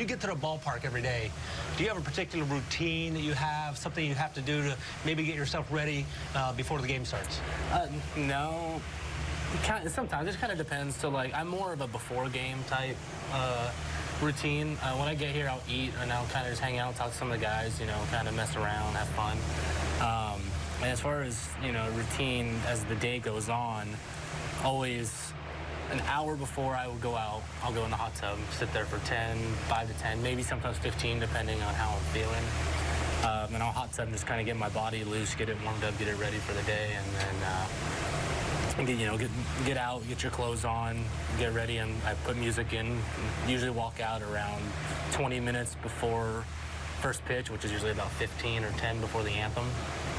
get to the ballpark every day, do you have a particular routine that you have, something you have to do to maybe get yourself ready before the game starts? No. Sometimes it kind of depends. So like I'm more of a before game type routine. When I get here, I'll eat and I'll kind of just hang out, talk to some of the guys, you know, kind of mess around, have fun. And as far as, you know, routine as the day goes on, always an hour before I will go out, I'll go in the hot tub, sit there for 5 to 10, maybe sometimes 15, depending on how I'm feeling. And I'll hot tub and just kind of get my body loose, get it warmed up, get it ready for the day, and then get out, get your clothes on, get ready, and I put music in. Usually walk out around 20 minutes before first pitch, which is usually about 15 or 10 before the anthem.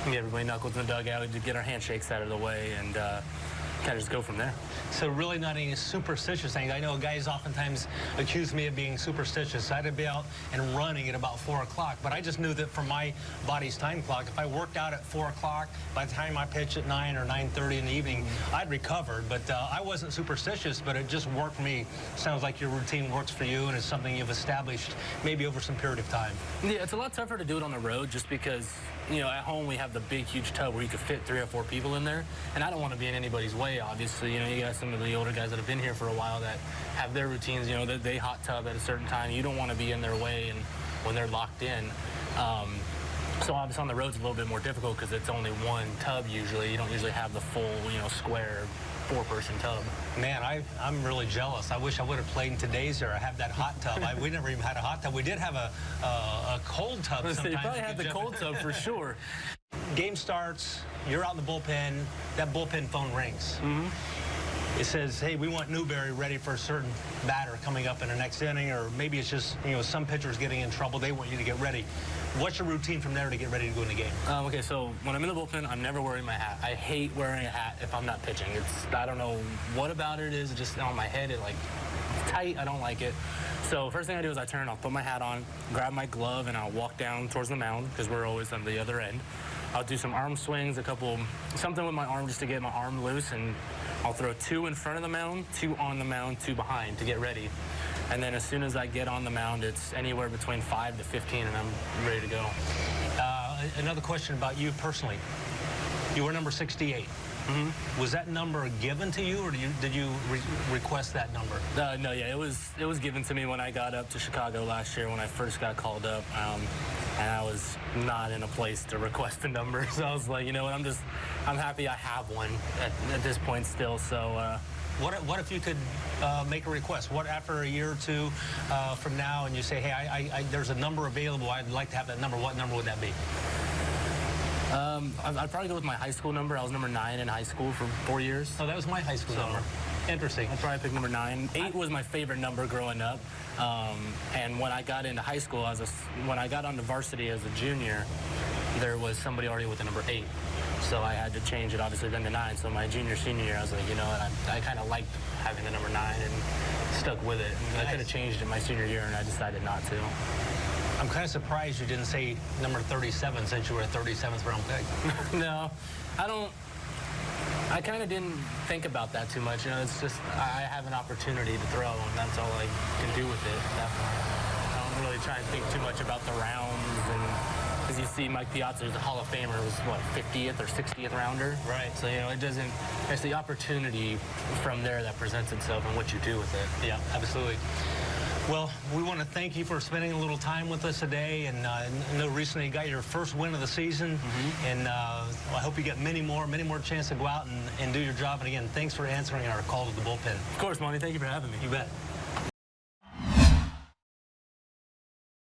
Get everybody knuckles in the dugout to get our handshakes out of the way, and kind of just go from there. So really not any superstitious things. I know guys oftentimes accuse me of being superstitious. I had to be out and running at about 4 o'clock, but I just knew that from my body's time clock, if I worked out at 4 o'clock, by the time I pitched at 9 or 9:30 in the evening, I'd recovered. But I wasn't superstitious, but it just worked for me. Sounds like your routine works for you, and it's something you've established maybe over some period of time. Yeah, it's a lot tougher to do it on the road just because, you know, at home we have the big, huge tub where you could fit 3 or 4 people in there, and I don't want to be in anybody's way, obviously. You know, you got some of the older guys that have been here for a while that have their routines, you know, that they hot tub at a certain time. You don't want to be in their way and when they're locked in. So obviously on the road it's a little bit more difficult because it's only one tub usually. You don't usually have the full, you know, square 4-person tub. Man, I'm really jealous. I wish I would have played in today's era. I have that hot tub. We never even had a hot tub. We did have a cold tub sometimes. So you probably had the cold tub for sure. Game starts, you're out in the bullpen, that bullpen phone rings. It says, hey, we want Newberry ready for a certain batter coming up in the next inning, or maybe it's just, you know, some pitcher's getting in trouble. They want you to get ready. What's your routine from there to get ready to go in the game? Okay, so when I'm in the bullpen, I'm never wearing my hat. I hate wearing a hat if I'm not pitching. I don't know what about it is. It's just on my head, it's tight. I don't like it. So first thing I do is I turn, I'll put my hat on, grab my glove, and I'll walk down towards the mound because we're always on the other end. I'll do some arm swings, something with my arm just to get my arm loose, and I'll throw 2 in front of the mound, 2 on the mound, 2 behind to get ready. And then as soon as I get on the mound, it's anywhere between 5 to 15, and I'm ready to go. Another question about you personally. You were number 68. Was that number given to you, or did you request that number? No, yeah, it was given to me when I got up to Chicago last year when I first got called up, and I was not in a place to request a number. So I was like, you know what, I'm happy I have one at this point still. So. What if you could make a request? What after a year or 2 from now, and you say, hey, there's a number available. I'd like to have that number. What number would that be? I'd probably go with my high school number. I was number 9 in high school for 4 years. Oh, that was my high school number. Interesting. I'd probably pick number 9. 8 was my favorite number growing up. And when I got into high school, when I got onto varsity as a junior, there was somebody already with the number 8. So I had to change it, obviously, then to 9. So my junior, senior year, I was like, you know what, I kind of liked having the number 9 and stuck with it. Nice. I could have changed it my senior year, and I decided not to. I'm kind of surprised you didn't say number 37 since you were a 37th round pick. No, I kind of didn't think about that too much. You know, it's just I have an opportunity to throw, and that's all I can do with it. I don't really try and think too much about the rounds. And as you see, Mike Piazza's a Hall of Famer, was what, 50th or 60th rounder? Right. So, you know, it's the opportunity from there that presents itself and what you do with it. Yeah, absolutely. Well, we want to thank you for spending a little time with us today. And I know recently you got your first win of the season. And I hope you get many more chances to go out and do your job. And again, thanks for answering our call to the bullpen. Of course, Monty. Thank you for having me. You bet.